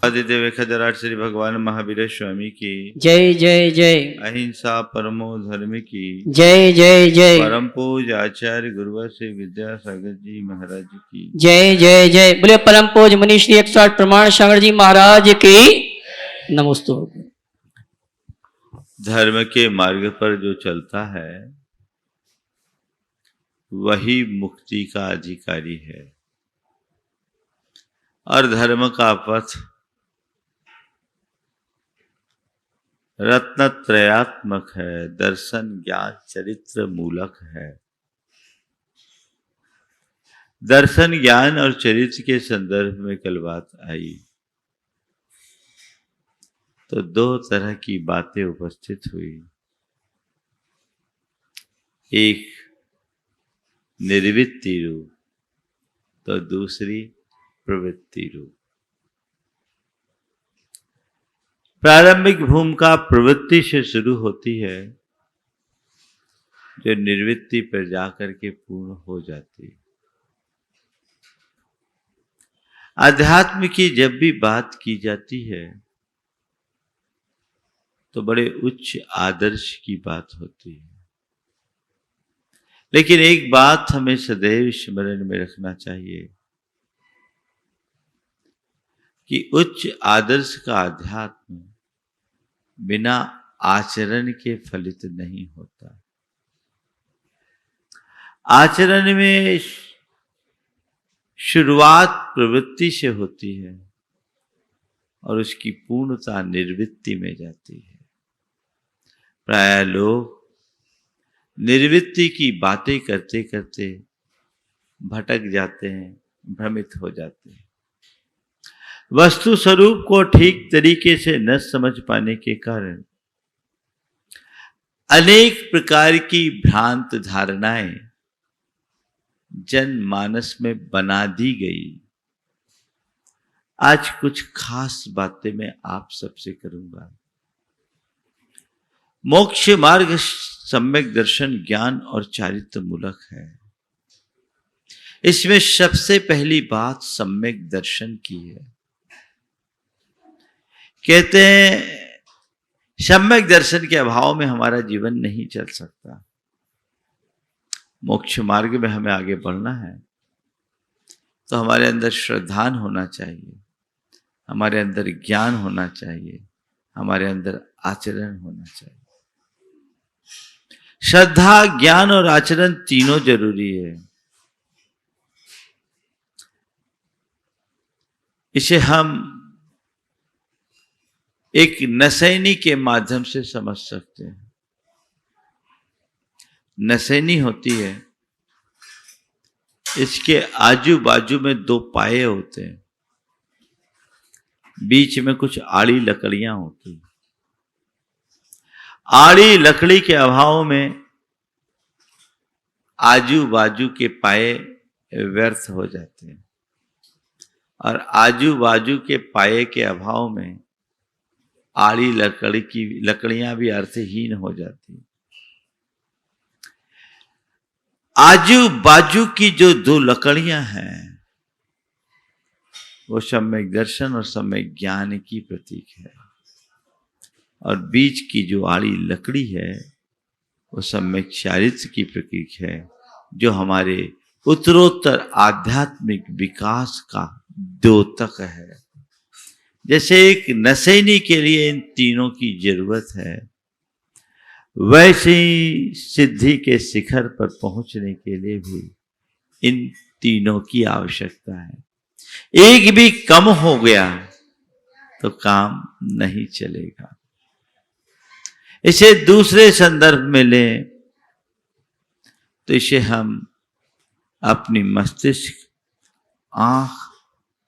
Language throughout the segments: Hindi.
आदिदेव खजराट श्री भगवान महावीर स्वामी की जय जय जय। अहिंसा परमो धर्म की जय जय जय। परम पूज आचार्य गुरुवर श्री विद्यासागर जी महाराज की जय जय जय। बोले परम पूज मुनि श्री 108 प्रमाण सागर जी महाराज की नमोस्तु। धर्म के मार्ग पर जो चलता है वही मुक्ति का अधिकारी है और धर्म का पथ रत्नत्रयात्मक है। दर्शन ज्ञान चरित्र मूलक है। दर्शन ज्ञान और चरित्र के संदर्भ में कल बात आई तो दो तरह की बातें उपस्थित हुई। एक निर्वृत्ति रूप तो दूसरी प्रवृत्ति रूप। प्रारंभिक भूमिका प्रवृत्ति से शुरू होती है जो निर्वृत्ति पर जाकर के पूर्ण हो जाती है। अध्यात्म की जब भी बात की जाती है तो बड़े उच्च आदर्श की बात होती है, लेकिन एक बात हमें सदैव स्मरण में रखना चाहिए कि उच्च आदर्श का अध्यात्म बिना आचरण के फलित नहीं होता। आचरण में शुरुआत प्रवृत्ति से होती है और उसकी पूर्णता निर्वृत्ति में जाती है। प्राय लोग निर्वृत्ति की बातें करते करते भटक जाते हैं, भ्रमित हो जाते हैं। वस्तु स्वरूप को ठीक तरीके से न समझ पाने के कारण अनेक प्रकार की भ्रांत धारणाएं जनमानस में बना दी गई। आज कुछ खास बातें मैं आप सबसे करूंगा। मोक्ष मार्ग सम्यक दर्शन ज्ञान और चारित्र मूलक है। इसमें सबसे पहली बात सम्यक दर्शन की है। कहते हैं सम्यक दर्शन के अभाव में हमारा जीवन नहीं चल सकता। मोक्ष मार्ग में हमें आगे बढ़ना है तो हमारे अंदर श्रद्धान होना चाहिए, हमारे अंदर ज्ञान होना चाहिए, हमारे अंदर आचरण होना चाहिए। श्रद्धा, ज्ञान और आचरण तीनों जरूरी है। इसे हम एक नसैनी के माध्यम से समझ सकते हैं। नसैनी होती है, इसके आजू बाजू में दो पाए होते हैं, बीच में कुछ आड़ी लकड़ियां होती हैं। आड़ी लकड़ी के अभाव में आजू बाजू के पाए व्यर्थ हो जाते हैं और आजू बाजू के पाए के अभाव में आड़ी लकड़ियां भी अर्थहीन हो जाती। आजू बाजू की जो दो लकड़ियां हैं वो सम्यक दर्शन और सम्यक ज्ञान की प्रतीक है और बीच की जो आड़ी लकड़ी है वो सम्यक चारित्र की प्रतीक है जो हमारे उत्तरोत्तर आध्यात्मिक विकास का द्योतक है। जैसे एक नसैनी के लिए इन तीनों की जरूरत है, वैसे ही सिद्धि के शिखर पर पहुंचने के लिए भी इन तीनों की आवश्यकता है। एक भी कम हो गया तो काम नहीं चलेगा। इसे दूसरे संदर्भ में लें तो इसे हम अपनी मस्तिष्क, आंख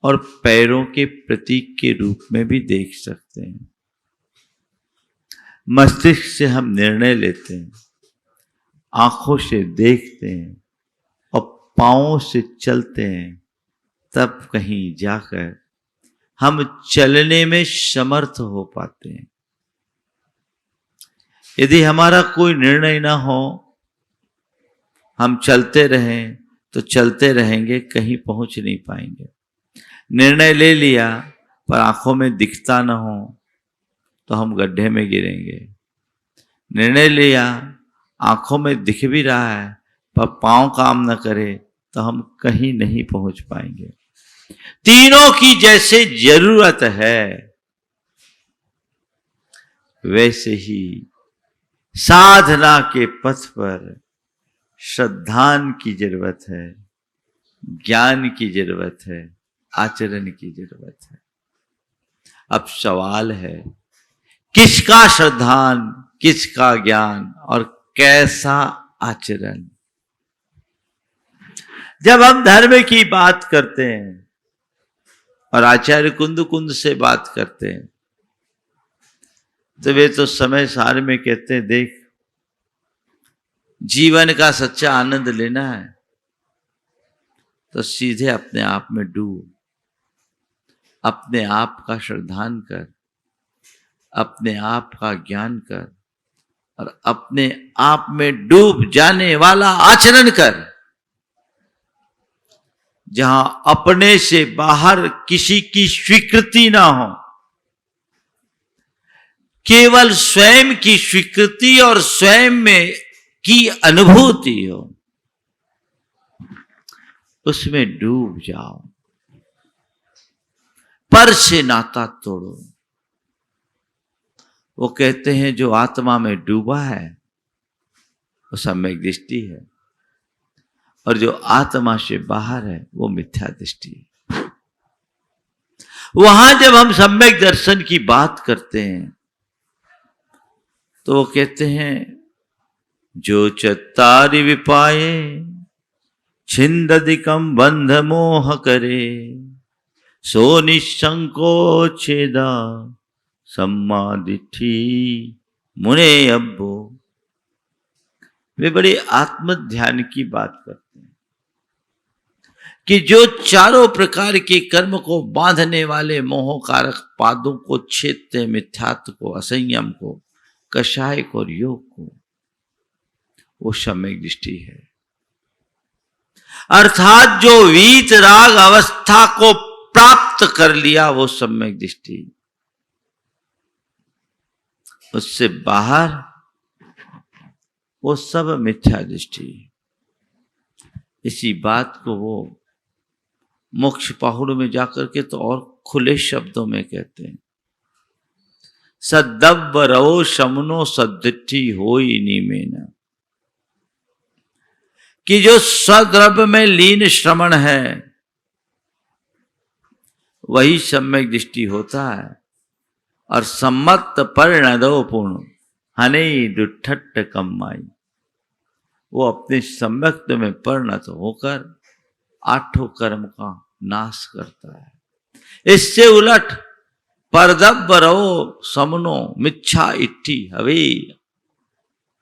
और पैरों के प्रतीक के रूप में भी देख सकते हैं। मस्तिष्क से हम निर्णय लेते हैं, आंखों से देखते हैं और पांवों से चलते हैं, तब कहीं जाकर हम चलने में समर्थ हो पाते हैं। यदि हमारा कोई निर्णय ना हो, हम चलते रहें तो चलते रहेंगे, कहीं पहुंच नहीं पाएंगे। निर्णय ले लिया पर आंखों में दिखता न हो तो हम गड्ढे में गिरेंगे। निर्णय लिया आंखों में दिख भी रहा है पर पांव काम न करे तो हम कहीं नहीं पहुंच पाएंगे। तीनों की जैसे जरूरत है वैसे ही साधना के पथ पर श्रद्धान की जरूरत है, ज्ञान की जरूरत है, आचरण की जरूरत है। अब सवाल है किसका श्रद्धान, किसका ज्ञान और कैसा आचरण। जब हम धर्म की बात करते हैं और आचार्य कुंद से बात करते हैं तो वे तो समय सार में कहते हैं, देख जीवन का सच्चा आनंद लेना है तो सीधे अपने आप में डूब, अपने आप का श्रद्धान कर, अपने आप का ज्ञान कर और अपने आप में डूब जाने वाला आचरण कर। जहां अपने से बाहर किसी की स्वीकृति ना हो, केवल स्वयं की स्वीकृति और स्वयं में की अनुभूति हो, उसमें डूब जाओ, पर से नाता तोड़ो। वो कहते हैं जो आत्मा में डूबा है वो सम्यक दृष्टि है और जो आत्मा से बाहर है वो मिथ्या दृष्टि है। वहां जब हम सम्यक दर्शन की बात करते हैं तो वो कहते हैं जो चत्तारि विपाये छिंदधिकम बंध मोह करे सो निसंकोचेदा सम्मादिठी मुने अब्बो। वे बड़े आत्म ध्यान की बात करते हैं कि जो चारों प्रकार के कर्म को बांधने वाले मोहकारक पादों को छेदते, मिथ्यात्व को, असंयम को, कषाय को और योग को, वो सम्यक दृष्टि है। अर्थात जो वीत राग अवस्था को प्राप्त कर लिया वो सम्यक दृष्टि। उससे बाहर वो सब मिथ्या दृष्टि। इसी बात को वो मोक्ष पहाड़ में जाकर के तो और खुले शब्दों में कहते हैं, सद्दब्ब रहो शमनो सद्दिठी होई नीमेना। कि जो सद्रव्य में लीन श्रमण है वही सम्यक दृष्टि होता है। और सम्मत परिणदो पूर्ण हने दुठट्ट कम्माई, वो अपने सम्यक्त में परिणत होकर आठों कर्म का नाश करता है। इससे उलट परदब्ब रहो समनो मिच्छा इट्ठी हवे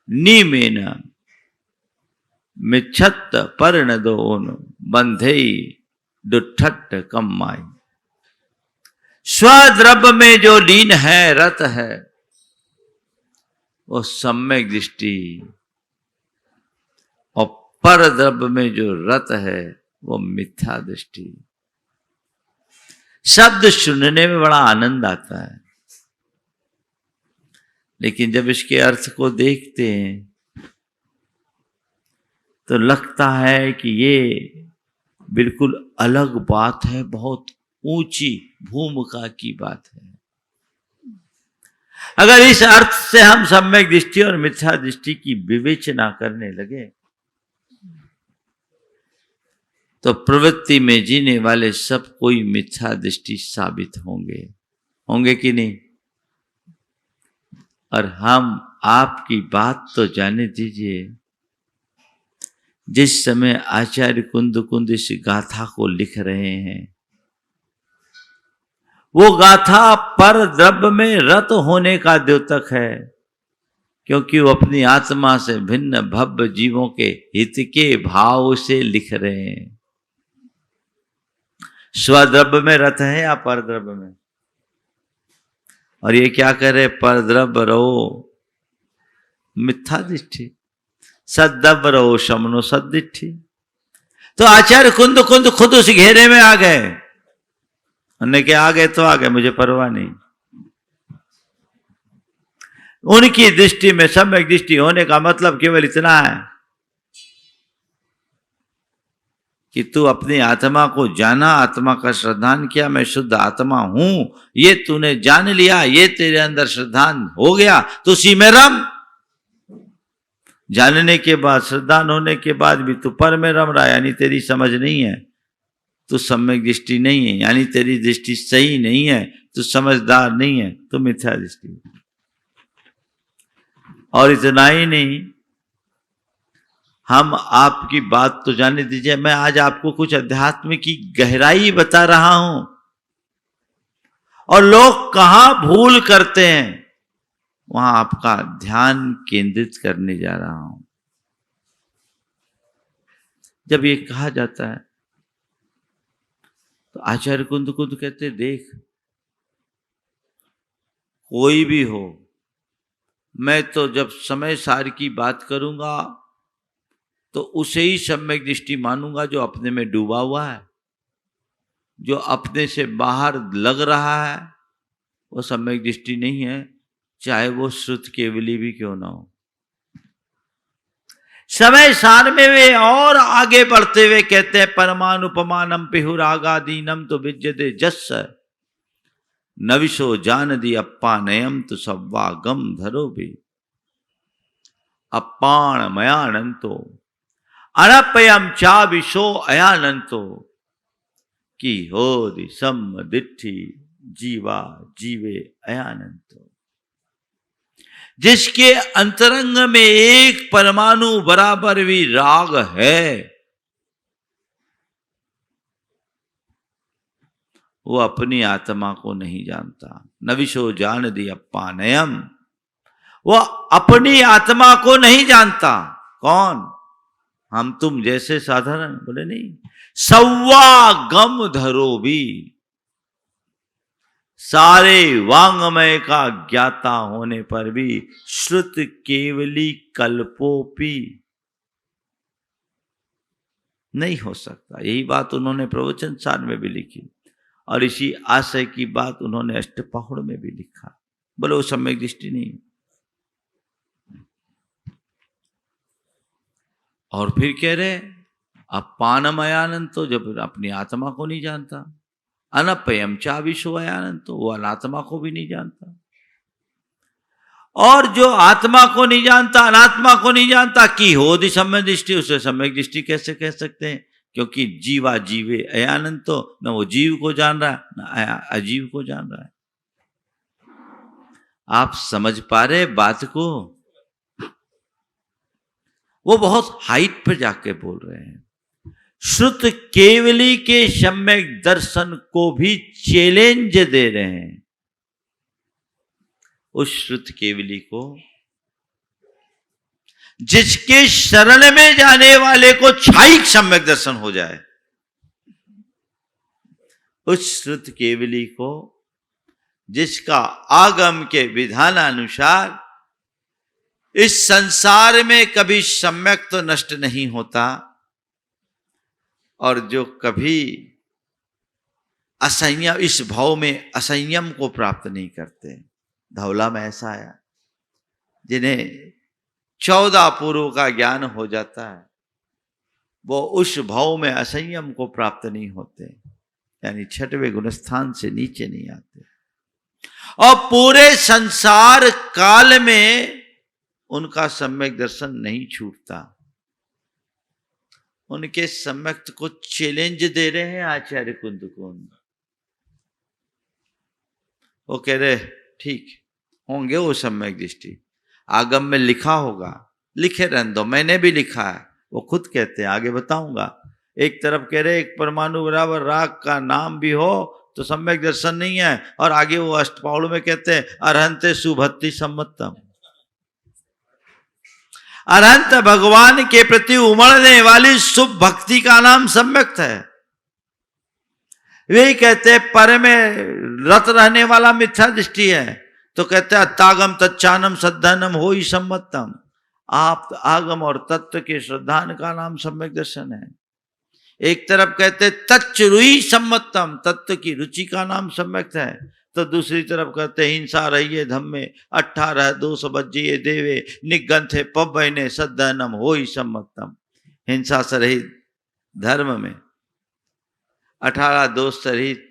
नीमेन मिच्छत परिणदो बंधे दुठट्ट कम्माई। स्वद्रव्य में जो लीन है, रत है, वो सम्यक दृष्टि। और पर द्रव्य में जो रत है वो मिथ्या दृष्टि। शब्द सुनने में बड़ा आनंद आता है लेकिन जब इसके अर्थ को देखते हैं तो लगता है कि ये बिल्कुल अलग बात है, बहुत ऊंची भूमिका की बात है। अगर इस अर्थ से हम सम्यक दृष्टि और मिथ्या दृष्टि की विवेचना करने लगे तो प्रवृत्ति में जीने वाले सब कोई मिथ्या दृष्टि साबित होंगे कि नहीं। और हम आपकी बात तो जाने दीजिए, जिस समय आचार्य कुंद इस गाथा को लिख रहे हैं वो गाथा पर द्रव्य में रत होने का द्योतक है, क्योंकि वो अपनी आत्मा से भिन्न भव्य जीवों के हित के भाव से लिख रहे हैं। स्वद्रव्य में रत है या पर द्रव्य में? और ये क्या कह रहे, पर द्रव्य रहो मिथ्या दृष्टि, सद्द्रव्य रहो शमनो सद्दिष्टि। तो आचार्य कुंद खुद उस घेरे में आ गए उन्होंने कहा आ गए तो आ गए, मुझे परवाह नहीं। उनकी दृष्टि में सम्यक दृष्टि होने का मतलब केवल इतना है कि तू अपनी आत्मा को जाना, आत्मा का श्रद्धान किया, मैं शुद्ध आत्मा हूं, ये तूने जान लिया, ये तेरे अंदर श्रद्धान हो गया, तो उसी में रम। जानने के बाद, श्रद्धान होने के बाद भी तू पर में रम रहा, यानी तेरी समझ नहीं है, तू सम्यक दृष्टि नहीं है, यानी तेरी दृष्टि सही नहीं है, तू समझदार नहीं है, तू मिथ्या दृष्टि। और इतना ही नहीं, हम आपकी बात तो जाने दीजिए, मैं आज आपको कुछ अध्यात्म की गहराई बता रहा हूं, और लोग कहां भूल करते हैं वहां आपका ध्यान केंद्रित करने जा रहा हूं। जब ये कहा जाता है तो आचार्य कुंद कहते, देख कोई भी हो, मैं तो जब समय सार की बात करूंगा तो उसे ही सम्यक दृष्टि मानूंगा जो अपने में डूबा हुआ है, जो अपने से बाहर लग रहा है वो सम्यक दृष्टि नहीं है, चाहे वो श्रुत केवली भी क्यों ना हो। समय सार में वे और आगे बढ़ते हुए कहते हैं, परमानुपमानम पिहुरागादीनम तो विद्यते जस्स नविशो जान दी अप्पा नयम तो सव्वा गम धरो भी अप्पाण मयानंतो अनपयम चा विशो अयानंतो की हो दि सम दिट्ठी जीवा जीवे अयानंतो। जिसके अंतरंग में एक परमाणु बराबर भी राग है, वो अपनी आत्मा को नहीं जानता। नविशो जान दी अप्पा नयम, वो अपनी आत्मा को नहीं जानता। कौन? हम तुम जैसे साधारण? बोले नहीं, सव्वा गम धरो भी, सारे वांगमय का ज्ञाता होने पर भी श्रुत केवली कल्पोपी नहीं हो सकता। यही बात उन्होंने प्रवचन सार में भी लिखी, और इसी आशय की बात उन्होंने अष्टपहुड़ में भी लिखा। बोले वो सम्यक दृष्टि नहीं। और फिर कह रहे अपानमयानंद, तो जब अपनी आत्मा को नहीं जानता, अनपयम चा विशो अयानंद, तो वो अनात्मा को भी नहीं जानता। और जो आत्मा को नहीं जानता, अनात्मा को नहीं जानता, की हो दि सम्यक दृष्टि, उसे सम्यक दृष्टि कैसे कह सकते हैं? क्योंकि जीवा जीवे अयानंद, तो न वो जीव को जान रहा है न अजीव को जान रहा है। आप समझ पा रहे बात को? वो बहुत हाइट पर जाके बोल रहे हैं। श्रुत केवली के सम्यक दर्शन को भी चैलेंज दे रहे हैं। उस श्रुत केवली को जिसके शरण में जाने वाले को क्षायिक सम्यक दर्शन हो जाए, उस श्रुत केवली को जिसका आगम के विधानानुसार इस संसार में कभी सम्यक तो नष्ट नहीं होता, और जो कभी असंयम, इस भाव में असंयम को प्राप्त नहीं करते। धौला में ऐसा आया, जिन्हें 14 पूर्व का ज्ञान हो जाता है, वो उस भाव में असंयम को प्राप्त नहीं होते, यानी 6वें गुणस्थान से नीचे नहीं आते। और पूरे संसार काल में उनका सम्यक दर्शन नहीं छूटता। उनके सम्यक को चैलेंज दे रहे हैं आचार्य कुंद। वो कह रहे ठीक होंगे वो सम्यक दृष्टि, आगम में लिखा होगा, लिखे रहने दो, मैंने भी लिखा है। वो खुद कहते हैं, आगे बताऊंगा। एक तरफ कह रहे एक परमाणु बराबर राग का नाम भी हो तो सम्यक दर्शन नहीं है, और आगे वो अष्टपाउड़ में कहते हैं अरहंते सुभक्ति सम्मतम, अरहंत भगवान के प्रति उमड़ने वाली शुभ भक्ति का नाम सम्यक है। वे कहते हैं पर में रत रहने वाला मिथ्या दृष्टि है, तो कहते हैं तागम तच्चानम सद्धनम हो ही सम्मतम, आप आगम और तत्व के श्रद्धान का नाम सम्यक दर्शन है। एक तरफ कहते तच्च रुई सम्मतम, तत्व की रुचि का नाम सम्यक है, तो दूसरी तरफ कहते हिंसा रहिए धम्मे, 18 दोष बज्जिए देवे, निगंथे पबने सद्धनम हो ही सम्मतम। हिंसा से रहित धर्म में, 18 दोष से रहित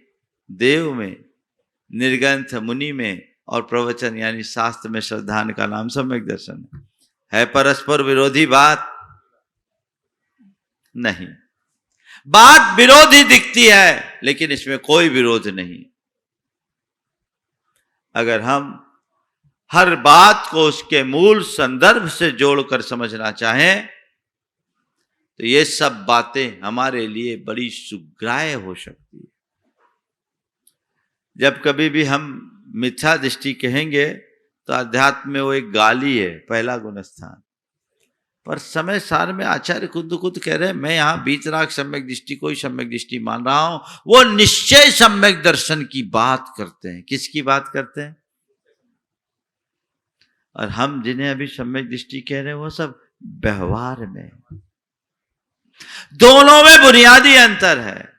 देव में, निर्गंथ मुनि में, और प्रवचन यानी शास्त्र में श्रद्धान का नाम सम्यक दर्शन है। परस्पर विरोधी बात नहीं, बात विरोधी दिखती है लेकिन इसमें कोई विरोध नहीं। अगर हम हर बात को उसके मूल संदर्भ से जोड़कर समझना चाहें तो ये सब बातें हमारे लिए बड़ी सुग्राह्य हो सकती है। जब कभी भी हम मिथ्या दृष्टि कहेंगे तो अध्यात्म में वो एक गाली है, पहला गुणस्थान। पर समय सार में आचार्य खुद कह रहे हैं मैं यहां बीतराग सम्यक दृष्टि को ही सम्यक दृष्टि मान रहा हूं। वो निश्चय सम्यक दर्शन की बात करते हैं। किसकी बात करते हैं? और हम जिन्हें अभी सम्यक दृष्टि कह रहे हैं वो सब व्यवहार में, दोनों में बुनियादी अंतर है।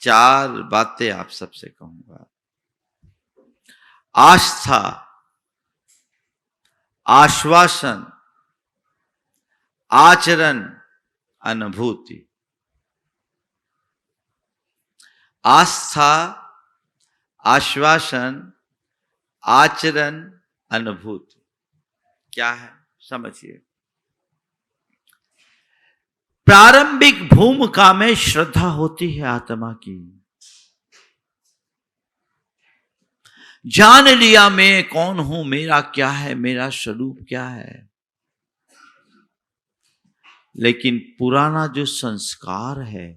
4 बातें आप सबसे कहूंगा। आस्था, आश्वासन, आचरण, अनुभूति। आस्था, आश्वासन, आचरण, अनुभूति क्या है समझिए। प्रारंभिक भूमिका में श्रद्धा होती है आत्मा की। जान लिया मैं कौन हूं, मेरा क्या है, मेरा स्वरूप क्या है। लेकिन पुराना जो संस्कार है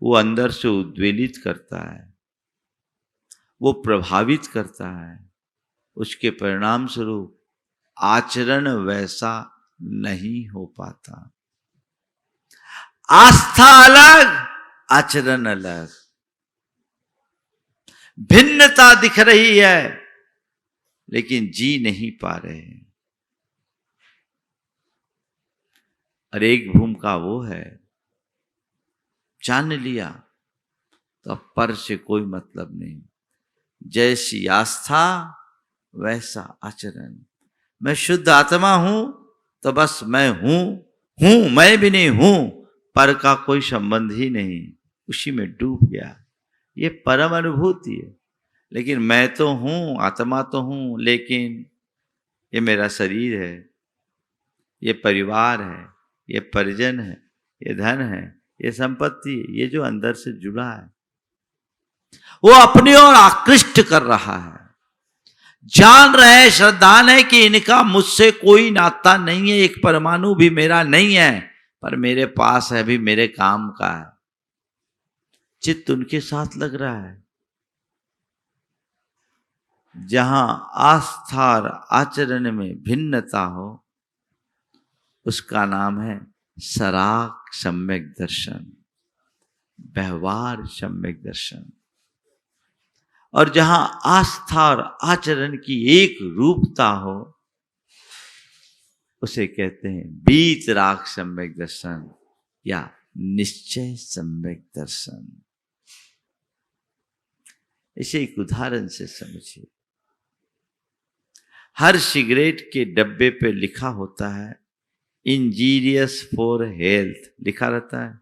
वो अंदर से उद्वेलित करता है, वो प्रभावित करता है। उसके परिणाम स्वरूप आचरण वैसा नहीं हो पाता। आस्था अलग, आचरण अलग, भिन्नता दिख रही है लेकिन जी नहीं पा रहे हैं। और एक भूमिका वो है, जान लिया तो अब पर से कोई मतलब नहीं। जैसी आस्था वैसा आचरण। मैं शुद्ध आत्मा हूं तो बस मैं हूं, मैं भी नहीं हूं, पर का कोई संबंध ही नहीं, उसी में डूब गया। ये परम अनुभूति है। लेकिन मैं तो हूं, आत्मा तो हूं, लेकिन ये मेरा शरीर है, ये परिवार है, ये परिजन है, ये धन है, ये संपत्ति है, ये जो अंदर से जुड़ा है वो अपनी ओर आकृष्ट कर रहा है। जान रहे, श्रद्धान है कि इनका मुझसे कोई नाता नहीं है, एक परमाणु भी मेरा नहीं है, पर मेरे पास है, भी मेरे काम का है। चित्त उनके साथ लग रहा है। जहां आस्था और आचरण में भिन्नता हो उसका नाम है सराग सम्यक दर्शन, व्यवहार सम्यक दर्शन। और जहां आस्था और आचरण की एक रूपता हो उसे कहते हैं बीतराग सम्यक दर्शन या निश्चय सम्यक दर्शन। इसे एक उदाहरण से समझिए। हर सिगरेट के डब्बे पे लिखा होता है इंजीरियस फॉर हेल्थ, लिखा रहता है।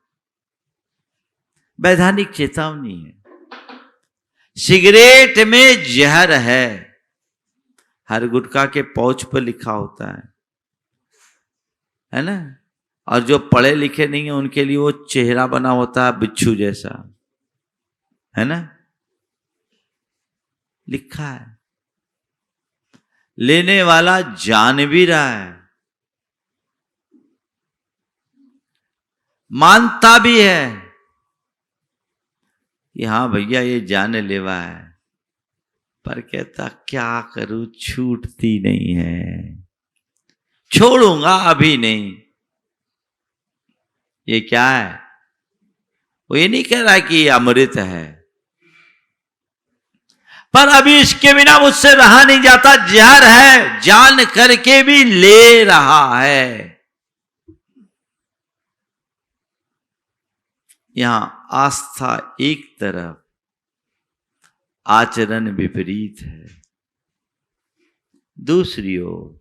वैधानिक चेतावनी है, सिगरेट में जहर है। हर गुटखा के पाउच पर लिखा होता है ना। और जो पढ़े लिखे नहीं है उनके लिए वो चेहरा बना होता है बिच्छू जैसा, है ना, लिखा है। लेने वाला जान भी रहा है, मानता भी है कि हाँ भैया ये जानलेवा है, पर कहता क्या करूं, छूटती नहीं है, छोड़ूंगा अभी नहीं। ये क्या है? वो ये नहीं कह रहा कि ये अमृत है, पर अभी इसके बिना मुझसे रहा नहीं जाता, जहर है, जान करके भी ले रहा है। यहां आस्था एक तरफ, आचरण विपरीत है। दूसरी ओर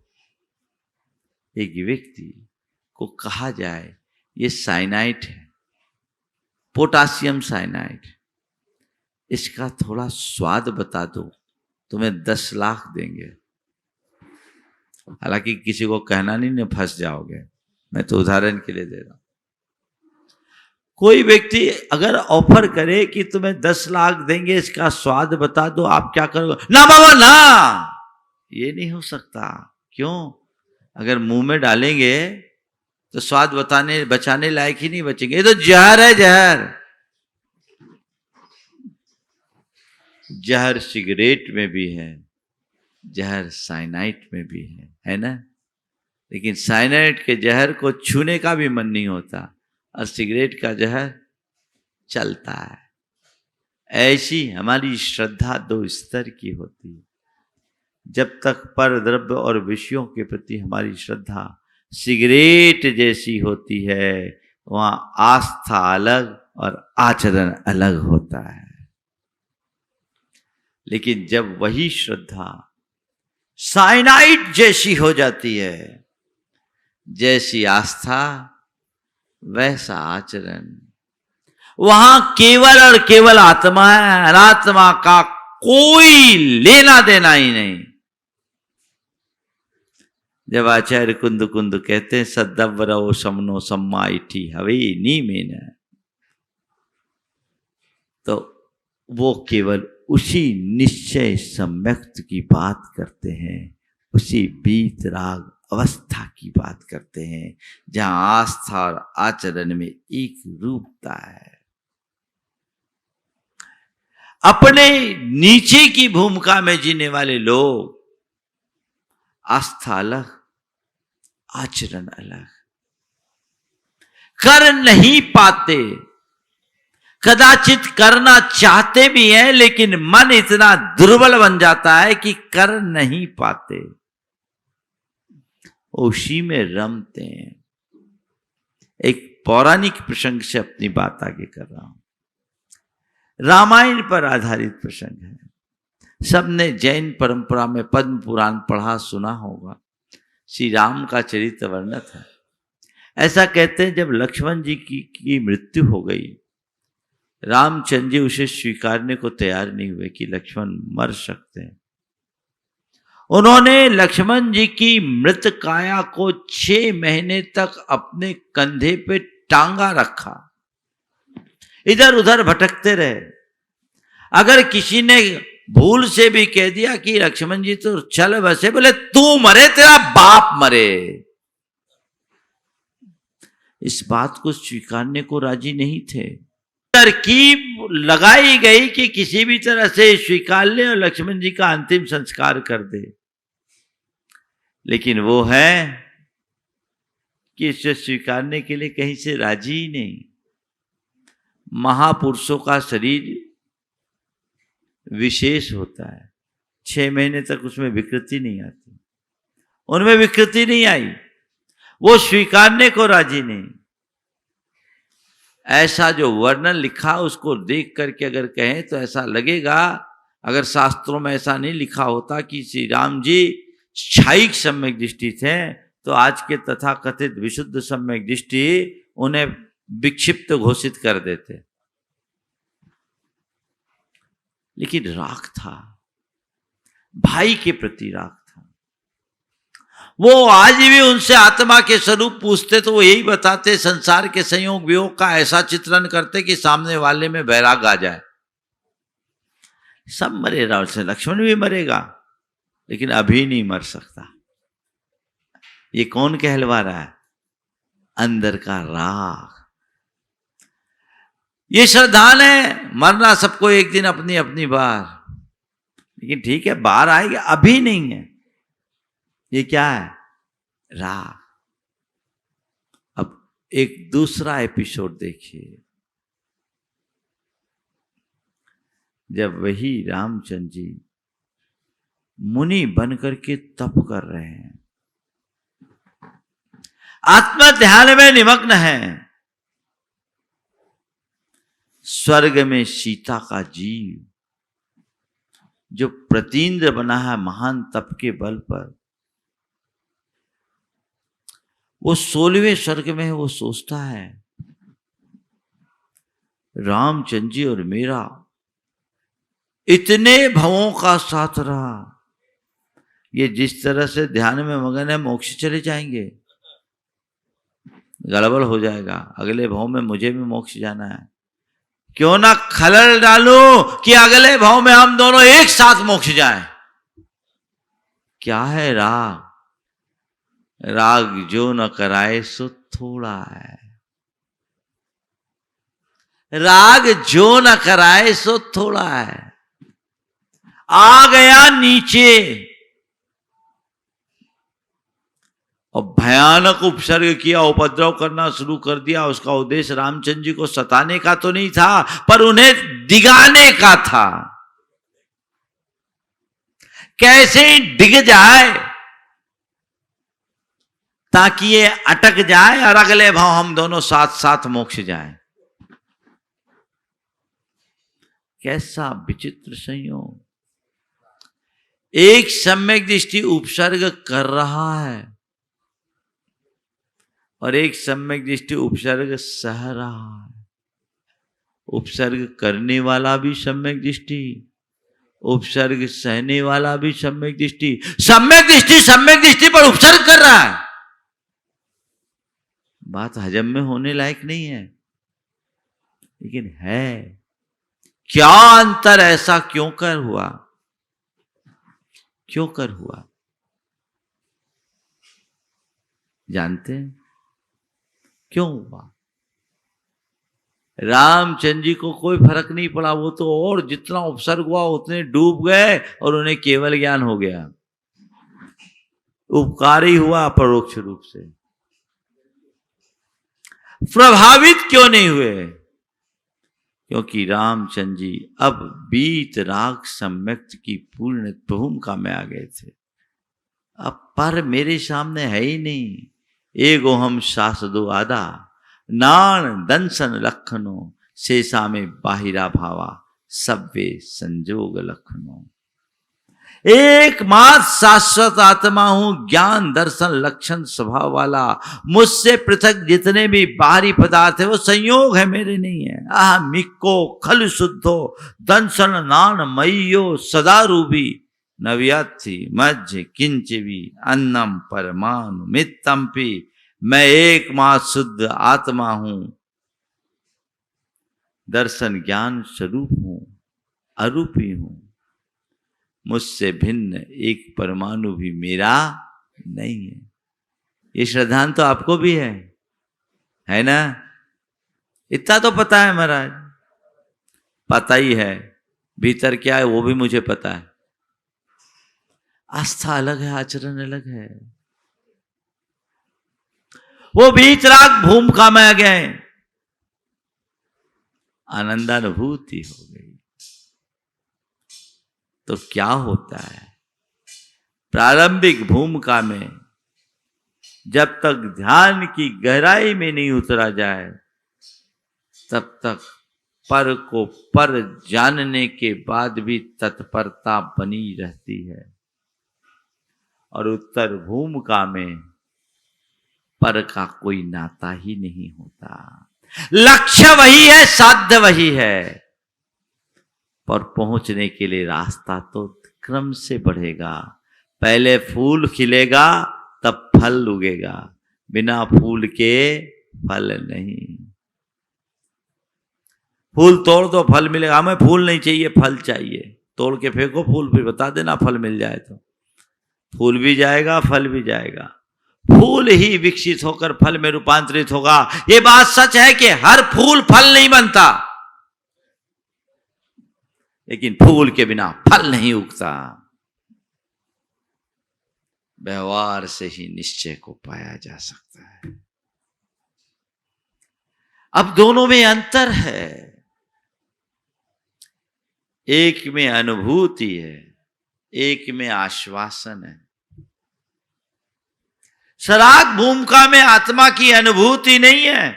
एक व्यक्ति को कहा जाए ये साइनाइड है, पोटासियम साइनाइड, इसका थोड़ा स्वाद बता दो, तुम्हें 10 लाख देंगे। हालांकि किसी को कहना नहीं, न फंस जाओगे, मैं तो उदाहरण के लिए दे रहा हूं। कोई व्यक्ति अगर ऑफर करे कि तुम्हें 10 लाख देंगे, इसका स्वाद बता दो, आप क्या करोगे? ना बाबा ना, ये नहीं हो सकता। क्यों? अगर मुंह में डालेंगे तो स्वाद बचाने लायक ही नहीं बचेंगे, ये तो जहर है, जहर। जहर सिगरेट में भी है, जहर साइनाइड में भी है ना? लेकिन साइनाइड के जहर को छूने का भी मन नहीं होता, और सिगरेट का जहर चलता है। ऐसी हमारी श्रद्धा 2 स्तर की होती है। जब तक पर द्रव्य और विषयों के प्रति हमारी श्रद्धा सिगरेट जैसी होती है, वहां आस्था अलग और आचरण अलग होता है। लेकिन जब वही श्रद्धा साइनाइड जैसी हो जाती है, जैसी आस्था वैसा आचरण, वहां केवल और केवल आत्मा है, अनात्मा का कोई लेना देना ही नहीं। जब आचार्य कुंद कुंद कहते हैं सद्दव्रव समनो सम्मा इठी हवे नी में, तो वो केवल उसी निश्चय सम्यक्त की बात करते हैं, उसी बीत राग अवस्था की बात करते हैं, जहां आस्था और आचरण में एक रूपता है। अपने नीचे की भूमिका में जीने वाले लोग आस्था अलग, आचरण अलग, कर नहीं पाते, कदाचित करना चाहते भी हैं, लेकिन मन इतना दुर्बल बन जाता है कि कर नहीं पाते, उसी में रमते हैं। एक पौराणिक प्रसंग से अपनी बात आगे कर रहा हूं। रामायण पर आधारित प्रसंग है। सबने जैन परंपरा में पद्म पुराण पढ़ा सुना होगा। श्री राम का चरित्र वर्णित है। ऐसा कहते हैं जब लक्ष्मण जी की मृत्यु हो गई, रामचंद्र जी उसे स्वीकारने को तैयार नहीं हुए कि लक्ष्मण मर सकते हैं। उन्होंने लक्ष्मण जी की मृत काया को 6 महीने तक अपने कंधे पे टांगा रखा, इधर उधर भटकते रहे। अगर किसी ने भूल से भी कह दिया कि लक्ष्मण जी तो चल बसे, बोले तू मरे तेरा बाप मरे, इस बात को स्वीकारने को राजी नहीं थे। तरकीब लगाई गई कि किसी भी तरह से स्वीकार ले और लक्ष्मण जी का अंतिम संस्कार कर दे, लेकिन वो है कि इसे स्वीकारने के लिए कहीं से राजी ही नहीं। महापुरुषों का शरीर विशेष होता है, 6 महीने तक उसमें विकृति नहीं आती, उनमें विकृति नहीं आई, वो स्वीकारने को राजी नहीं। ऐसा जो वर्णन लिखा उसको देख करके अगर कहें तो ऐसा लगेगा, अगर शास्त्रों में ऐसा नहीं लिखा होता कि श्री राम जी क्षायिक सम्यक दृष्टि थे, तो आज के तथाकथित विशुद्ध सम्यक दृष्टि उन्हें विक्षिप्त घोषित कर देते। लेकिन राग था, भाई के प्रति राग था। वो आज भी उनसे आत्मा के स्वरूप पूछते तो वो यही बताते, संसार के संयोग वियोग का ऐसा चित्रण करते कि सामने वाले में वैराग आ जाए। सब मरे, रावण से लक्ष्मण भी मरेगा, लेकिन अभी नहीं मर सकता। ये कौन कहलवा रहा है? अंदर का राग। ये श्रद्धान है, मरना सबको एक दिन अपनी अपनी बार, लेकिन ठीक है बाहर आएगी, अभी नहीं है। ये क्या है? राग। अब एक दूसरा एपिसोड देखिए। जब वही रामचंद्र जी मुनि बनकर के तप कर रहे हैं, आत्म ध्यान में निमग्न है, स्वर्ग में सीता का जीव जो प्रतीन्द्र बना है महान तप के बल पर, वो 16वें स्वर्ग में है। वो सोचता है रामचंद्र जी और मेरा इतने भवों का साथ रहा, ये जिस तरह से ध्यान में मगन है मोक्ष चले जाएंगे, गड़बड़ हो जाएगा। अगले भाव में मुझे भी मोक्ष जाना है, क्यों ना खलल डालूं कि अगले भाव में हम दोनों एक साथ मोक्ष जाएं। क्या है राग? राग जो न कराए सो थोड़ा है। राग जो न कराए सो थोड़ा है। आ गया नीचे और भयानक उपसर्ग किया, उपद्रव करना शुरू कर दिया। उसका उद्देश्य रामचंद्र जी को सताने का तो नहीं था, पर उन्हें दिगाने का था। कैसे डिग जाए ताकि ये अटक जाए और अगले भाव हम दोनों साथ साथ मोक्ष जाए। कैसा विचित्र संयोग! एक सम्यक दृष्टि उपसर्ग कर रहा है और एक सम्यक दृष्टि उपसर्ग सह रहा है। उपसर्ग करने वाला भी सम्यक दृष्टि, उपसर्ग सहने वाला भी सम्यक दृष्टि। सम्यक दृष्टि पर उपसर्ग कर रहा है। बात हजम में होने लायक नहीं है, लेकिन है। क्या अंतर? ऐसा क्यों कर हुआ? क्यों कर हुआ? जानते हैं क्यों हुआ? रामचंद्र जी को कोई फर्क नहीं पड़ा। वो तो और जितना उपसर्ग हुआ उतने डूब गए और उन्हें केवल ज्ञान हो गया। उपकार ही हुआ परोक्ष रूप से। प्रभावित क्यों नहीं हुए? क्योंकि रामचंद्र जी अब बीत राग सम्यक की पूर्ण भूमिका में आ गए थे। अब पर मेरे सामने है ही नहीं। एगो हम सास दो आदा, नान दंसन लखनो, शेषा में बाहिरा भावा, सब्वे संजोग लखनो। एकमात्र शाश्वत आत्मा हूं, ज्ञान दर्शन लक्षण स्वभाव वाला। मुझसे पृथक जितने भी बाहरी पदार्थ है वो संयोग है, मेरे नहीं है। आह मिक्को खल शुद्धो दंसन नान मय्यो सदा रूबी, नव्याथी मज्ज किंचवी अन्नम परमाणु मित्तम्पि। मैं एकमात्र शुद्ध आत्मा हूं, दर्शन ज्ञान स्वरूप हूं, अरूपी हूं। मुझसे भिन्न एक परमाणु भी मेरा नहीं है। ये श्रद्धांत तो आपको भी है ना? इतना तो पता है महाराज, पता ही है भीतर क्या है वो भी मुझे पता है। आस्था अलग है, आचरण अलग है। वो बीतराग भूमिका में आ गए, आनंदानुभूति हो गई। तो क्या होता है? प्रारंभिक भूमिका में जब तक ध्यान की गहराई में नहीं उतरा जाए तब तक पर को पर जानने के बाद भी तत्परता बनी रहती है, और उत्तर भूमिका में पर का कोई नाता ही नहीं होता। लक्ष्य वही है, साध्य वही है, पर पहुंचने के लिए रास्ता तो क्रम से बढ़ेगा। पहले फूल खिलेगा तब फल उगेगा, बिना फूल के फल नहीं। फूल तोड़ दो फल मिलेगा। हमें फूल नहीं चाहिए, फल चाहिए। तोड़ के फेंको फूल, फिर बता देना फल मिल जाए तो। फूल भी जाएगा, फल भी जाएगा। फूल ही विकसित होकर फल में रूपांतरित होगा। ये बात सच है कि हर फूल फल नहीं बनता, लेकिन फूल के बिना फल नहीं उगता। व्यवहार से ही निश्चय को पाया जा सकता है। अब दोनों में अंतर है। एक में अनुभूति है, एक में आश्वासन है। सराग भूमिका में आत्मा की अनुभूति नहीं है,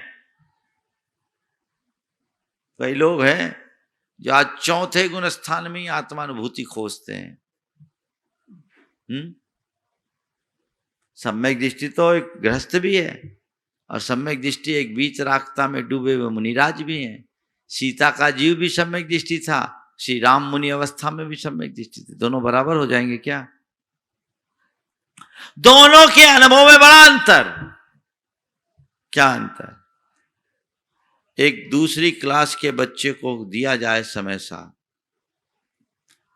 कई लोग हैं जो आज चौथे गुण स्थान में ही आत्मानुभूति खोजते हैं। सम्यक दृष्टि तो एक गृहस्थ भी है और सम्यक दृष्टि एक बीच रास्ता में डूबे हुए मुनिराज भी हैं। सीता का जीव भी सम्यक दृष्टि था, श्री राम मुनि अवस्था में भी सम्यक दृष्टि थी। दोनों बराबर हो जाएंगे क्या? दोनों के अनुभव में बड़ा अंतर। क्या अंतर? एक दूसरी क्लास के बच्चे को दिया जाए समय सार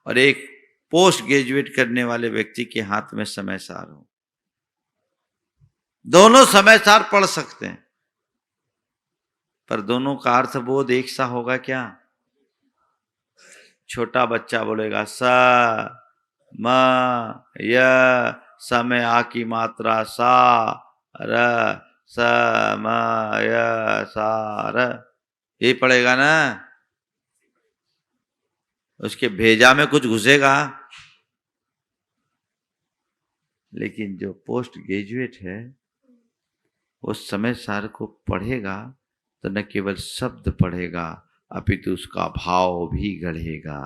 और एक पोस्ट ग्रेजुएट करने वाले व्यक्ति के हाथ में समय सार हो, दोनों समय सार पढ़ सकते हैं, पर दोनों का अर्थ बोध एक सा होगा क्या? छोटा बच्चा बोलेगा स म य, समय आ की मात्रा सा र, स म य सा र, ये पढ़ेगा ना, उसके भेजा में कुछ घुसेगा। लेकिन जो पोस्ट ग्रेजुएट है वो समय सार को पढ़ेगा तो न केवल शब्द पढ़ेगा अपितु उसका भाव भी गढ़ेगा।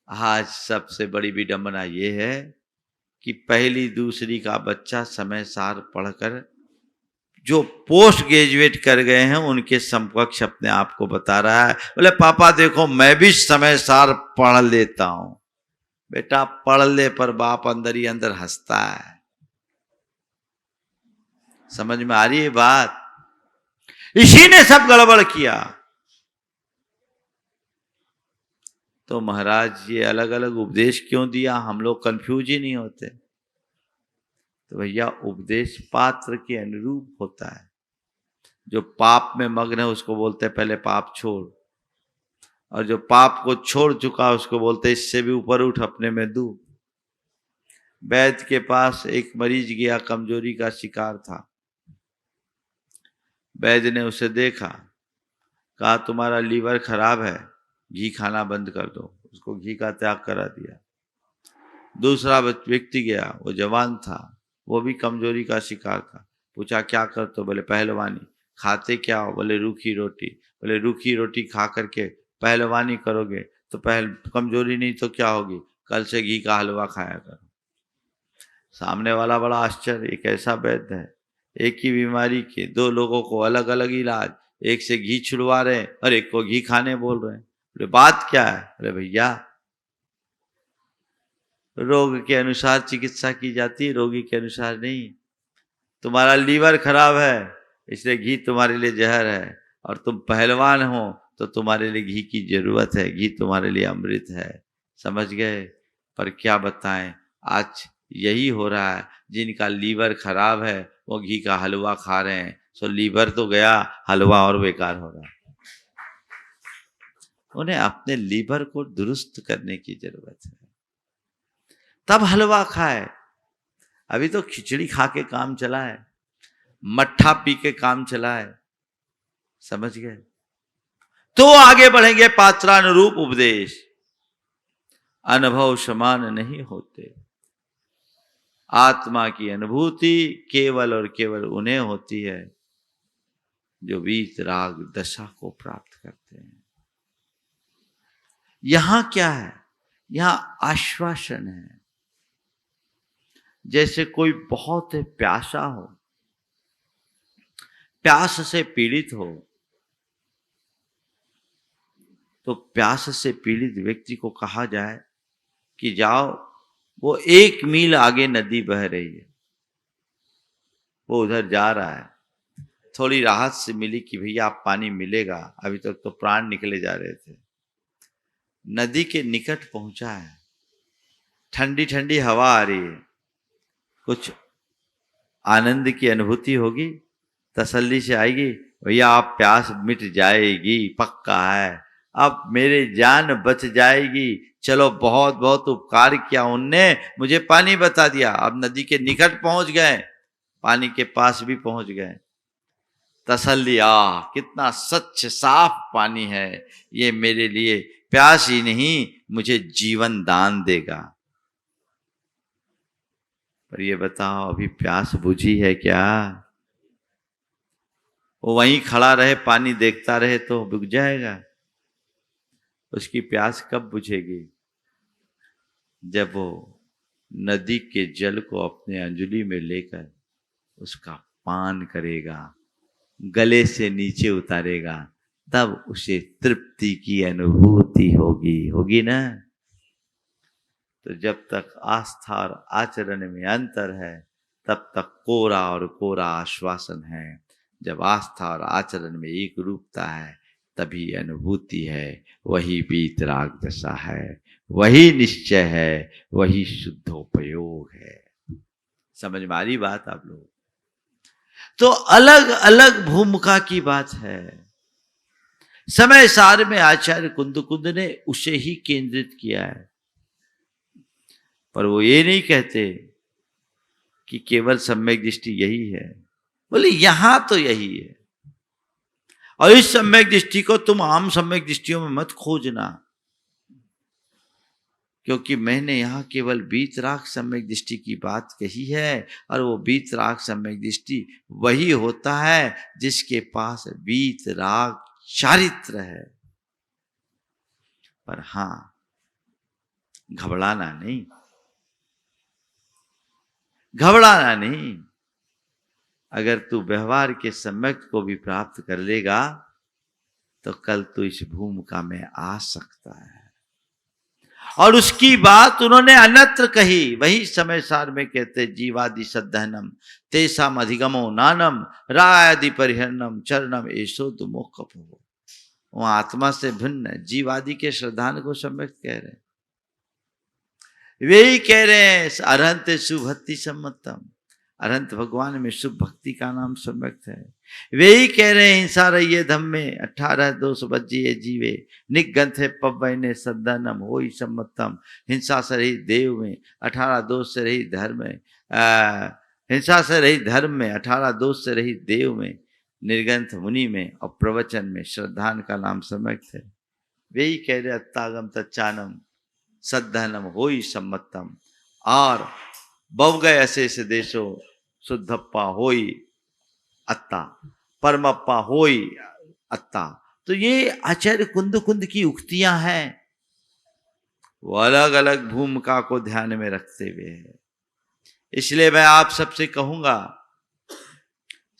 आज सबसे बड़ी विडंबना ये है कि पहली दूसरी का बच्चा समय सार पढ़कर जो पोस्ट ग्रेजुएट कर गए हैं उनके समकक्ष अपने आप को बता रहा है, बोले पापा देखो मैं भी समय सार पढ़ लेता हूं। बेटा पढ़ ले, पर बाप अंदर ही अंदर हंसता है। समझ में आ रही है बात? इसी ने सब गड़बड़ किया। तो महाराज ये अलग अलग उपदेश क्यों दिया, हम लोग कंफ्यूज ही नहीं होते? तो भैया उपदेश पात्र के अनुरूप होता है। जो पाप में मग्न है उसको बोलते हैं पहले पाप छोड़, और जो पाप को छोड़ चुका उसको बोलते इससे भी ऊपर उठ, अपने में डूब। वैद्य के पास एक मरीज गया, कमजोरी का शिकार था। वैद्य ने उसे देखा, कहा तुम्हारा लीवर खराब है, घी खाना बंद कर दो। उसको घी का त्याग करा दिया। दूसरा व्यक्ति गया, वो जवान था, वो भी कमजोरी का शिकार था। पूछा क्या करते हो? बोले पहलवानी। खाते क्या हो? बोले रूखी रोटी। बोले रूखी रोटी खा करके पहलवानी करोगे तो कमजोरी नहीं तो क्या होगी? कल से घी का हलवा खाया करो। सामने वाला बड़ा आश्चर्य, एक ऐसा वैद्य है, एक ही बीमारी के दो लोगों को अलग अलग इलाज, एक से घी छुड़वा रहे हैं और एक को घी खाने बोल रहे हैं। बोले बात क्या है? अरे भैया रोग के अनुसार चिकित्सा की जाती है, रोगी के अनुसार नहीं। तुम्हारा लीवर खराब है इसलिए घी तुम्हारे लिए जहर है, और तुम पहलवान हो तो तुम्हारे लिए घी की जरूरत है, घी तुम्हारे लिए अमृत है। समझ गए? पर क्या बताएं, आज यही हो रहा है। जिनका लीवर खराब है वो घी का हलवा खा रहे हैं, सो लीवर तो गया, हलवा और बेकार हो रहा है। उन्हें अपने लीवर को दुरुस्त करने की जरूरत है, तब हलवा खाए। अभी तो खिचड़ी खा के काम चला है, मट्ठा पी के काम चला है। समझ गए? तो आगे बढ़ेंगे। पात्रानुरूप उपदेश। अनुभव समान नहीं होते। आत्मा की अनुभूति केवल और केवल उन्हें होती है जो वीत राग दशा को प्राप्त करते हैं। यहां क्या है? यहां आश्वासन है। जैसे कोई बहुत प्यासा हो, प्यास से पीड़ित हो, तो प्यास से पीड़ित व्यक्ति को कहा जाए कि जाओ, वो 1 मील आगे नदी बह रही है, वो उधर जा रहा है। थोड़ी राहत से मिली कि भैया आप पानी मिलेगा, अभी तक तो प्राण निकले जा रहे थे। नदी के निकट पहुंचा है, ठंडी ठंडी हवा आ रही है, कुछ आनंद की अनुभूति होगी, तसल्ली से आएगी, भैया आप प्यास मिट जाएगी, पक्का है, अब मेरे जान बच जाएगी। चलो बहुत बहुत उपकार किया उनने, मुझे पानी बता दिया। अब नदी के निकट पहुंच गए, पानी के पास भी पहुंच गए। तसल्ली, कितना स्वच्छ साफ पानी है, ये मेरे लिए प्यास ही नहीं मुझे जीवन दान देगा। पर ये बताओ अभी प्यास बुझी है क्या? वो वहीं खड़ा रहे, पानी देखता रहे तो बुझ जाएगा। उसकी प्यास कब बुझेगी? जब वो नदी के जल को अपने अंजलि में लेकर उसका पान करेगा, गले से नीचे उतारेगा, तब उसे तृप्ति की अनुभूति होगी ना। तो जब तक आस्था और आचरण में अंतर है, तब तक कोरा और कोरा आश्वासन है। जब आस्था और आचरण में एक रूपता है, तभी अनुभूति है, वही वीतराग दशा है, वही निश्चय है, वही शुद्धोपयोग है। समझ में आ रही बात आप लोग? तो अलग अलग भूमिका की बात है। समय सार में आचार्य कुंद ने उसे ही केंद्रित किया है, पर वो ये नहीं कहते कि केवल सम्यक दृष्टि यही है। बोले यहां तो यही है, और इस सम्यक दृष्टि को तुम आम सम्यक दृष्टियों में मत खोजना, क्योंकि मैंने यहां केवल वीतराग सम्यक दृष्टि की बात कही है। और वो वीतराग सम्यक दृष्टि वही होता है जिसके पास वीतराग चारित्र है। पर हां, घबराना नहीं, घबराना नहीं। अगर तू व्यवहार के सम्यक को भी प्राप्त कर लेगा तो कल तू इस भूमिका में आ सकता है। और उसकी बात उन्होंने अन्यत्र कही, वही समय सार में कहते, जीवादि सद्धनम तेसाम अधिगमो नानम रायादि परिहरणम चरणम एसो दुमोकपो। वहां आत्मा से भिन्न जीवादि के श्रद्धान को सम्यक कह रहे हैं। वे ही कह रहे हैं अरहंत सुभक्ति सम्मतम, अरहंत भगवान में शुभ भक्ति का नाम सम्यक है। वे ही कह रहे हैं हिंसा रही धम में 18 दोष बज्जिए जीवे निगंथे पवने सद्दानम हो ही सम्मतम। हिंसा से रही देव में 18 दोष से रही धर्म में, हिंसा से रही धर्म में 18 दोष से रही देव में, निर्गंथ मुनि में और प्रवचन में श्रद्धान का नाम सम्यक है। वे ही कह रहे अत्तागम तच्चानम सद्धनम हो ही सम्मतम, और बव गए अशेष देशो शुद्धप्पा होई अत्ता परमप्पा होई अत्ता। तो ये आचार्य कुंद की उक्तियां हैं, वो अलग अलग भूमिका को ध्यान में रखते हुए है। इसलिए मैं आप सबसे कहूंगा,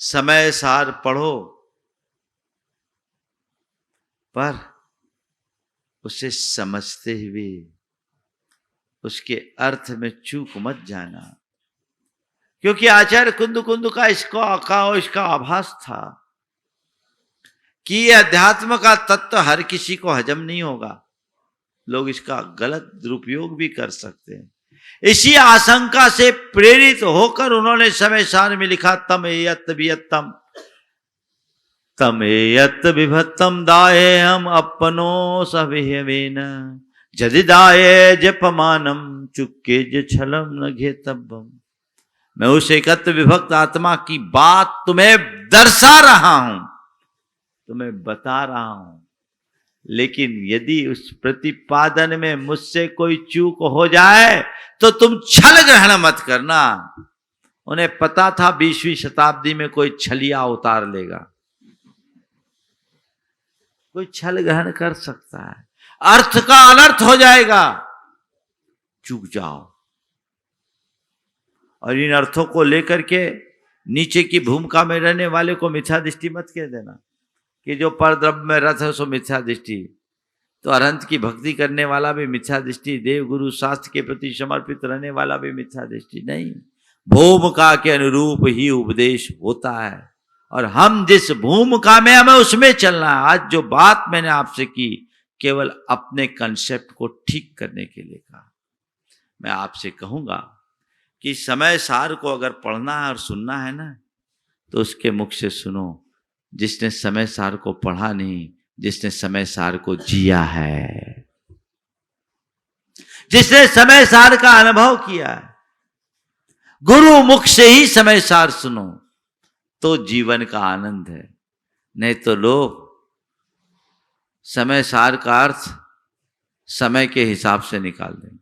समय सार पढ़ो, पर उसे समझते हुए उसके अर्थ में चूक मत जाना। क्योंकि आचार्य कुंद का इसका आभास था कि यह अध्यात्म का तत्व हर किसी को हजम नहीं होगा, लोग इसका गलत दुरुपयोग भी कर सकते हैं। इसी आशंका से प्रेरित होकर उन्होंने समय सार में लिखा, तम एयत वियत्तम तम एयत विभत्तम दाये हम अपनो सवेन जदि दाये जपमानम चुके ज छलम न घेतब्बम। मैं उस एकत्व विभक्त आत्मा की बात तुम्हें दर्शा रहा हूं, तुम्हें बता रहा हूं, लेकिन यदि उस प्रतिपादन में मुझसे कोई चूक हो जाए तो तुम छल ग्रहण मत करना। उन्हें पता था 20वीं शताब्दी में कोई छलिया उतार लेगा, कोई छल ग्रहण कर सकता है, अर्थ का अनर्थ हो जाएगा, चूक जाओ। और इन अर्थों को लेकर के नीचे की भूमिका में रहने वाले को मिथ्या दृष्टि मत कह देना कि जो परद्रव्य में रथ है सो मिथ्या दृष्टि। तो अरहंत की भक्ति करने वाला भी मिथ्या दृष्टि, देव गुरु शास्त्र के प्रति समर्पित रहने वाला भी मिथ्या दृष्टि नहीं। भूमिका के अनुरूप ही उपदेश होता है, और हम जिस भूमिका में हमें उसमें चलना है। आज जो बात मैंने आपसे की केवल अपने कंसेप्ट को ठीक करने के लिए कहा। मैं आपसे कहूंगा कि समय सार को अगर पढ़ना है और सुनना है ना, तो उसके मुख से सुनो, जिसने समय सार को पढ़ा नहीं, जिसने समय सार को जिया है, जिसने समय सार का अनुभव किया है। गुरु मुख से ही समय सार सुनो तो जीवन का आनंद है। नहीं तो लोग समय सार का अर्थ समय के हिसाब से निकाल देंगे,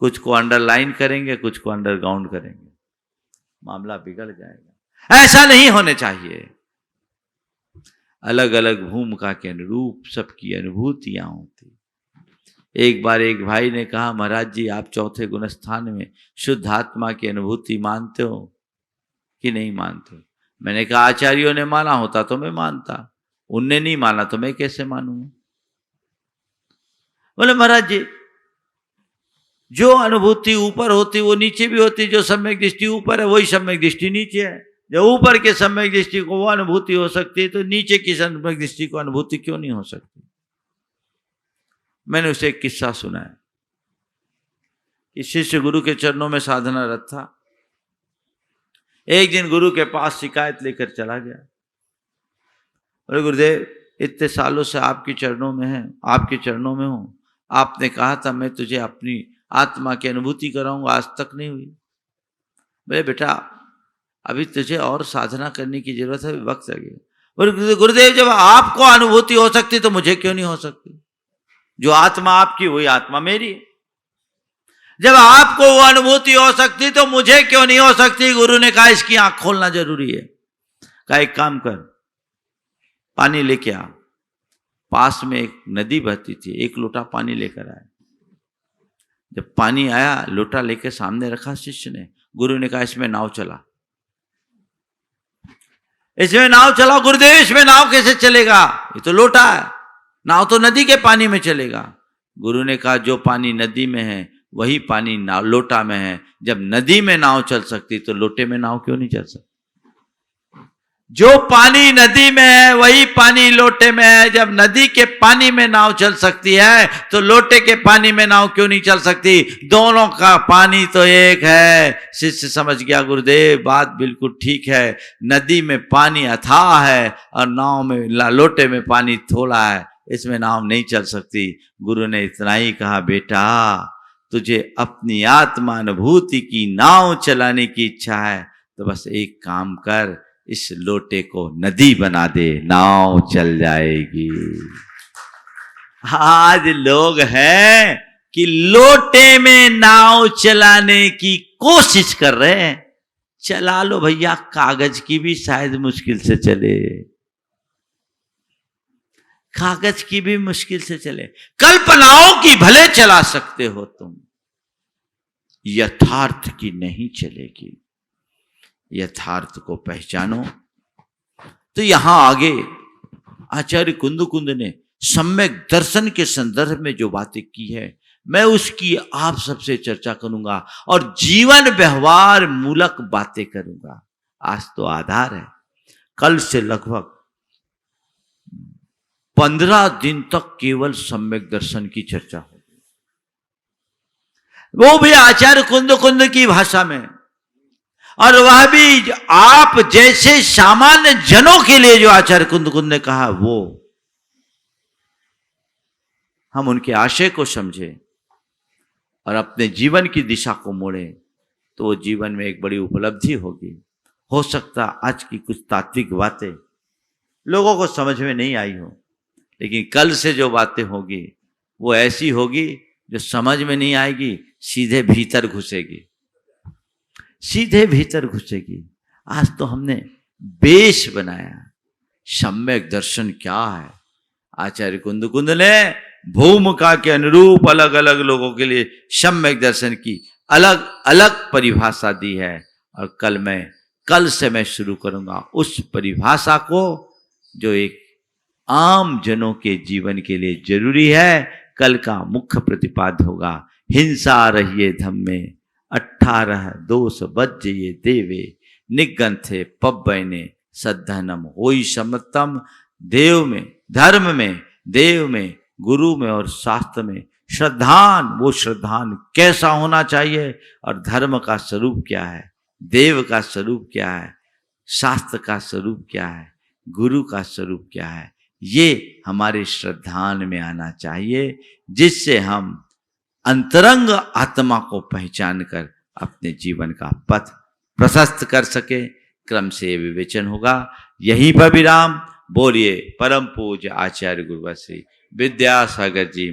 कुछ को अंडरलाइन करेंगे, कुछ को अंडरग्राउंड करेंगे, मामला बिगड़ जाएगा। ऐसा नहीं होने चाहिए। अलग अलग भूमिका के अनुरूप सबकी अनुभूतियां होती। एक बार एक भाई ने कहा, महाराज जी आप चौथे गुणस्थान में शुद्ध आत्मा की अनुभूति मानते हो कि नहीं मानते हो? मैंने कहा आचार्यों ने माना होता तो मैं मानता, उनने नहीं माना तो मैं कैसे मानूंगा? बोले महाराज जी जो अनुभूति ऊपर होती वो नीचे भी होती, जो सम्यक दृष्टि ऊपर है वही सम्यक दृष्टि नीचे है। जब ऊपर के सम्यक दृष्टि को वो अनुभूति हो सकती है तो नीचे की सम्यक दृष्टि को अनुभूति क्यों नहीं हो सकती? मैंने उसे एक किस्सा सुनाया कि शिष्य गुरु के चरणों में साधनारत था। एक दिन गुरु के पास शिकायत लेकर चला गया। अरे गुरुदेव इतने सालों से आपके चरणों में है, आपके चरणों में हूं, आपने कहा था मैं तुझे अपनी आत्मा की अनुभूति कराऊंगा, आज तक नहीं हुई। बोले बेटा अभी तुझे और साधना करने की जरूरत है, वक्त लगेगा। गुरुदेव जब आपको अनुभूति हो सकती तो मुझे क्यों नहीं हो सकती? जो आत्मा आपकी वही आत्मा मेरी है। जब आपको वो अनुभूति हो सकती तो मुझे क्यों नहीं हो सकती? गुरु ने कहा इसकी आंख खोलना जरूरी है। कहा एक काम कर, पानी लेके आ। पास में एक नदी बहती थी, एक लोटा पानी लेकर आया। जब पानी आया लोटा लेकर सामने रखा शिष्य ने, गुरु ने कहा इसमें नाव चला, इसमें नाव चलाओ। गुरुदेव इसमें नाव कैसे चलेगा? ये तो लोटा है, नाव तो नदी के पानी में चलेगा। गुरु ने कहा जो पानी नदी में है वही पानी नाव लोटा में है। जब नदी में नाव चल सकती तो लोटे में नाव क्यों नहीं चल सकती? जो पानी नदी में है वही पानी लोटे में है। जब नदी के पानी में नाव चल सकती है तो लोटे के पानी में नाव क्यों नहीं चल सकती? दोनों का पानी तो एक है। शिष्य समझ गया गुरुदेव बात बिल्कुल ठीक है, नदी में पानी अथाह है और नाव में लोटे में पानी थोड़ा है, इसमें नाव नहीं चल सकती। गुरु ने इतना ही कहा बेटा तुझे अपनी आत्मा अनुभूति की नाव चलाने की इच्छा है तो बस एक काम कर, इस लोटे को नदी बना दे, नाव चल जाएगी। आज लोग हैं कि लोटे में नाव चलाने की कोशिश कर रहे हैं। चला लो भैया, कागज की भी शायद मुश्किल से चले, कागज की भी मुश्किल से चले, कल्पनाओं की भले चला सकते हो तुम, यथार्थ की नहीं चलेगी। यथार्थ को पहचानो। तो यहां आगे आचार्य कुंद ने सम्यक दर्शन के संदर्भ में जो बातें की है मैं उसकी आप सबसे चर्चा करूंगा और जीवन व्यवहार मूलक बातें करूंगा। आज तो आधार है, कल से लगभग 15 दिन तक केवल सम्यक दर्शन की चर्चा होगी, वो भी आचार्य कुंद की भाषा में, और वह भी आप जैसे सामान्य जनों के लिए जो आचार्य कुंद ने कहा वो हम उनके आशय को समझे और अपने जीवन की दिशा को मोड़े तो वो जीवन में एक बड़ी उपलब्धि होगी। हो सकता आज की कुछ तात्विक बातें लोगों को समझ में नहीं आई हो, लेकिन कल से जो बातें होगी वो ऐसी होगी जो समझ में नहीं आएगी, सीधे भीतर घुसेगी, सीधे भीतर घुसेगी। आज तो हमने बेस बनाया, सम्यक दर्शन क्या है। आचार्य कुंद ने भूमिका के अनुरूप अलग अलग लोगों के लिए सम्यक दर्शन की अलग अलग परिभाषा दी है और कल से मैं शुरू करूंगा उस परिभाषा को जो एक आम जनों के जीवन के लिए जरूरी है। कल का मुख्य प्रतिपाद होगा हिंसा रहिए धम्मे 18 दोष बज्जये देवे निगंथे पब्बैने सद्धनम होई समत्तम। देव में, धर्म में, देव में, गुरु में और शास्त्र में श्रद्धान, वो श्रद्धान कैसा होना चाहिए और धर्म का स्वरूप क्या है, देव का स्वरूप क्या है, शास्त्र का स्वरूप क्या है, गुरु का स्वरूप क्या है, ये हमारे श्रद्धान में आना चाहिए, जिससे हम अंतरंग आत्मा को पहचान कर अपने जीवन का पथ प्रशस्त कर सके। क्रम से विवेचन होगा। यहीं पर विराम। बोलिए परम पूज्य आचार्य गुरुवर श्री विद्यासागर जी।